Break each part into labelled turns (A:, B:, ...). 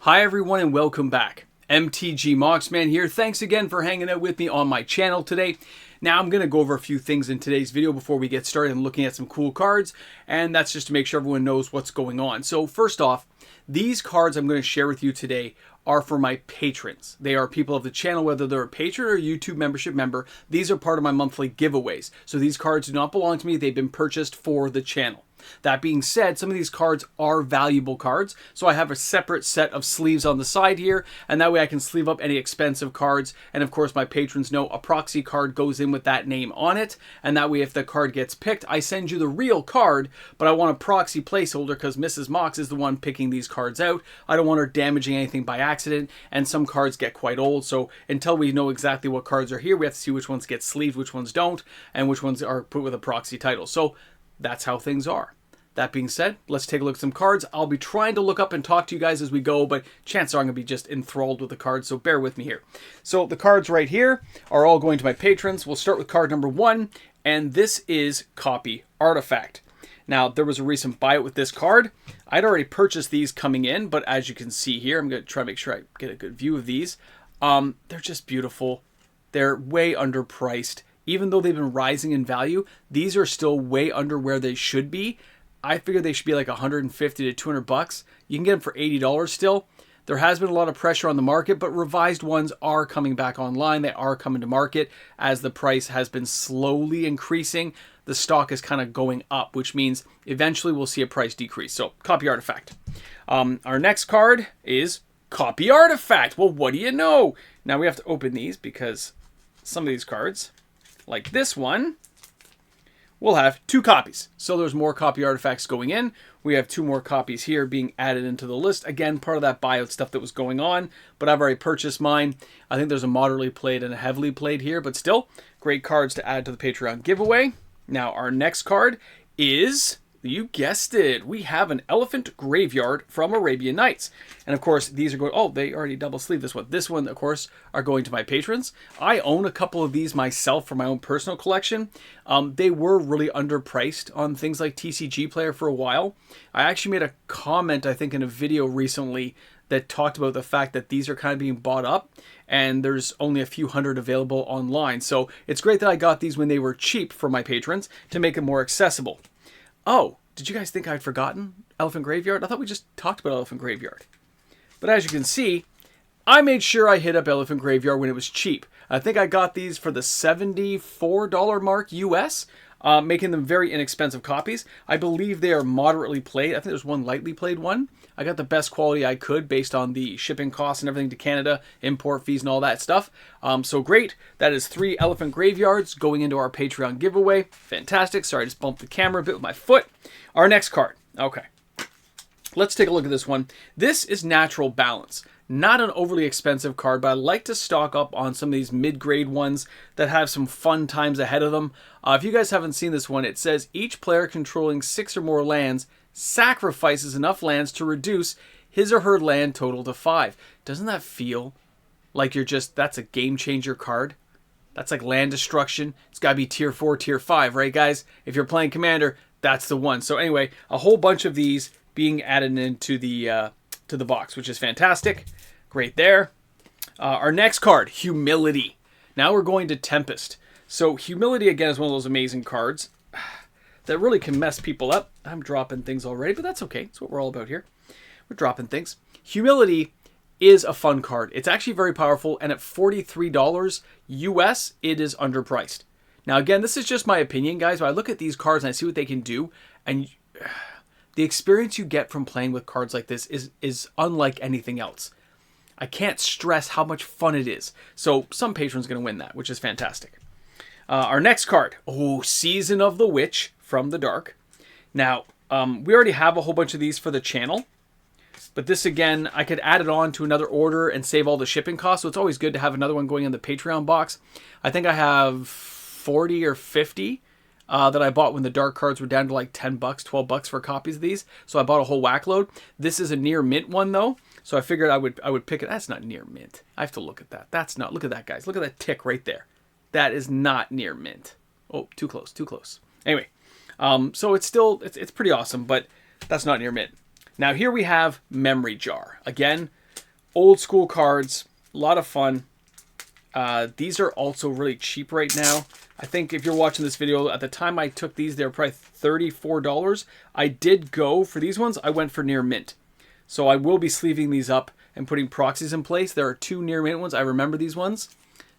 A: Hi everyone and welcome back. MTG Moxman here. Thanks again for hanging out with me on my channel today. Now I'm going to go over a few things in today's video before we get started and looking at some cool cards, and that's just to make sure everyone knows what's going on. So first off, these cards I'm going to share with you today are for my patrons. They are people of the channel, whether they're a patron or a YouTube membership member. These are part of my monthly giveaways. So these cards do not belong to me. They've been purchased for the channel. That being said, some of these cards are valuable cards, so I have a separate set of sleeves on the side here, and that way I can sleeve up any expensive cards, and of course my patrons know a proxy card goes in with that name on it, and that way if the card gets picked, I send you the real card, but I want a proxy placeholder because Mrs. Mox is the one picking these cards out. I don't want her damaging anything by accident, and some cards get quite old, so until we know exactly what cards are here, we have to see which ones get sleeved, which ones don't, and which ones are put with a proxy title. So that's how things are. That being said, let's take a look at some cards. I'll be trying to look up and talk to you guys as we go, but chances are I'm going to be just enthralled with the cards, so bear with me here. So the cards right here are all going to my patrons. We'll start with card number 1, and this is Copy Artifact. Now, there was a recent buyout with this card. I'd already purchased these coming in, but as you can see here, I'm going to try to make sure I get a good view of these. They're just beautiful. They're way underpriced. Even though they've been rising in value, these are still way under where they should be. I figure they should be like 150 to 200 bucks. You can get them for $80 still. There has been a lot of pressure on the market, but revised ones are coming back online. They are coming to market as the price has been slowly increasing. The stock is kind of going up, which means eventually we'll see a price decrease. So, Copy Artifact. Our next card is Copy Artifact. Well, what do you know? Now we have to open these because some of these cards, like this one, we'll have 2 copies. So there's more Copy Artifacts going in. We have 2 more copies here being added into the list. Again, part of that buyout stuff that was going on, but I've already purchased mine. I think there's a moderately played and a heavily played here, but still, great cards to add to the Patreon giveaway. Now, our next card is, you guessed it, we have an Elephant Graveyard from Arabian Nights. And of course, these are going, oh, they already double sleeve this one. This one, of course, are going to my patrons. I own a couple of these myself for my own personal collection. They were really underpriced on things like TCG Player for a while. I actually made a comment, I think, in a video recently that talked about the fact that these are kind of being bought up and there's only a few hundred available online. So it's great that I got these when they were cheap for my patrons to make them more accessible. Oh, did you guys think I'd forgotten Elephant Graveyard? I thought we just talked about Elephant Graveyard. But as you can see, I made sure I hit up Elephant Graveyard when it was cheap. I think I got these for the $74 mark US, making them very inexpensive copies. I believe they are moderately played. I think there's one lightly played one. I got the best quality I could based on the shipping costs and everything to Canada, import fees and all that stuff. So great. That is 3 Elephant Graveyards going into our Patreon giveaway. Fantastic. Sorry, I just bumped the camera a bit with my foot. Our next card. Okay. Let's take a look at this one. This is Natural Balance. Not an overly expensive card, but I like to stock up on some of these mid-grade ones that have some fun times ahead of them. If you guys haven't seen this one, it says each player controlling 6 or more lands sacrifices enough lands to reduce his or her land total to 5. Doesn't that feel like that's a game changer card? That's like land destruction. It's got to be tier 4, tier 5, right guys? If you're playing Commander, that's the one. So anyway, a whole bunch of these being added into the box, which is fantastic. Great there. Our next card, Humility. Now we're going to Tempest. So Humility, again, is one of those amazing cards that really can mess people up. I'm dropping things already, but that's okay. That's what we're all about here. We're dropping things. Humility is a fun card. It's actually very powerful, and at $43 US, it is underpriced. Now, again, this is just my opinion, guys, but I look at these cards and I see what they can do, and the experience you get from playing with cards like this is unlike anything else. I can't stress how much fun it is. So some patron's going to win that, which is fantastic. Our next card, Season of the Witch from the Dark. Now, we already have a whole bunch of these for the channel, but this, again, I could add it on to another order and save all the shipping costs, so it's always good to have another one going in the Patreon box. I think I have 40 or 50 that I bought when the dark cards were down to like 10 bucks, 12 bucks for copies of these. So I bought a whole whack load. This is a near mint one though. So I figured I would pick it. That's not near mint. I have to look at that. That's not, look at that, guys. Look at that tick right there. That is not near mint. Oh, too close, too close. Anyway, so it's still, it's pretty awesome, but that's not near mint. Now here we have Memory Jar. Again, Old school cards, a lot of fun. These are also really cheap right now. I think if you're watching this video, at the time I took these, they were probably $34. I did go for these ones. I went for near mint. So I will be sleeving these up and putting proxies in place. There are 2 near mint ones. I remember these ones.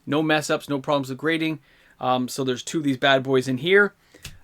A: No mess ups, no problems with grading. So there's 2 of these bad boys in here.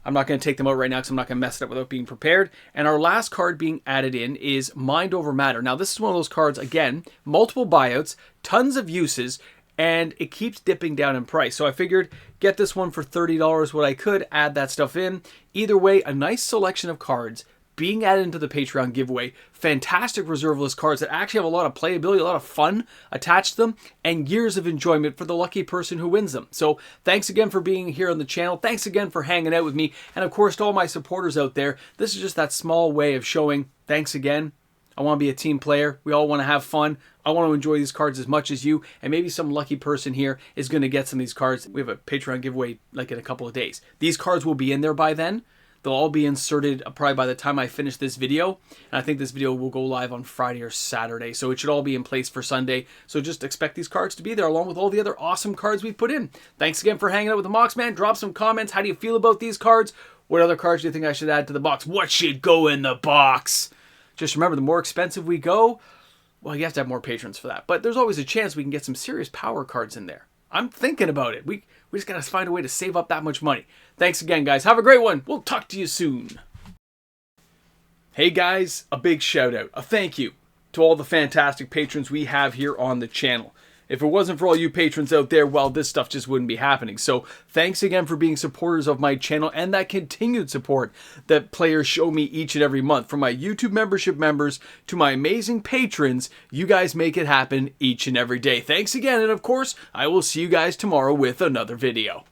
A: I'm not going to take them out right now because I'm not going to mess it up without being prepared. And our last card being added in is Mind Over Matter. Now this is one of those cards, again, multiple buyouts, tons of uses, and it keeps dipping down in price. So I figured get this one for $30 what I could, add that stuff in. Either way, a nice selection of cards being added into the Patreon giveaway. Fantastic reserve list cards that actually have a lot of playability, a lot of fun attached to them, and years of enjoyment for the lucky person who wins them. So thanks again for being here on the channel. Thanks again for hanging out with me. And of course, to all my supporters out there, this is just that small way of showing thanks again. I want to be a team player. We all want to have fun. I want to enjoy these cards as much as you. And maybe some lucky person here is going to get some of these cards. We have a Patreon giveaway like in a couple of days. These cards will be in there by then. They'll all be inserted probably by the time I finish this video. And I think this video will go live on Friday or Saturday. So it should all be in place for Sunday. So just expect these cards to be there along with all the other awesome cards we've put in. Thanks again for hanging out with the Moxman. Drop some comments. How do you feel about these cards? What other cards do you think I should add to the box? What should go in the box? Just remember, the more expensive we go, well, you have to have more patrons for that. But there's always a chance we can get some serious power cards in there. I'm thinking about it. We just got to find a way to save up that much money. Thanks again, guys. Have a great one. We'll talk to you soon. Hey, guys, a big shout out, a thank you to all the fantastic patrons we have here on the channel. If it wasn't for all you patrons out there, well, this stuff just wouldn't be happening. So thanks again for being supporters of my channel and that continued support that players show me each and every month. From my YouTube membership members to my amazing patrons, you guys make it happen each and every day. Thanks again, and of course, I will see you guys tomorrow with another video.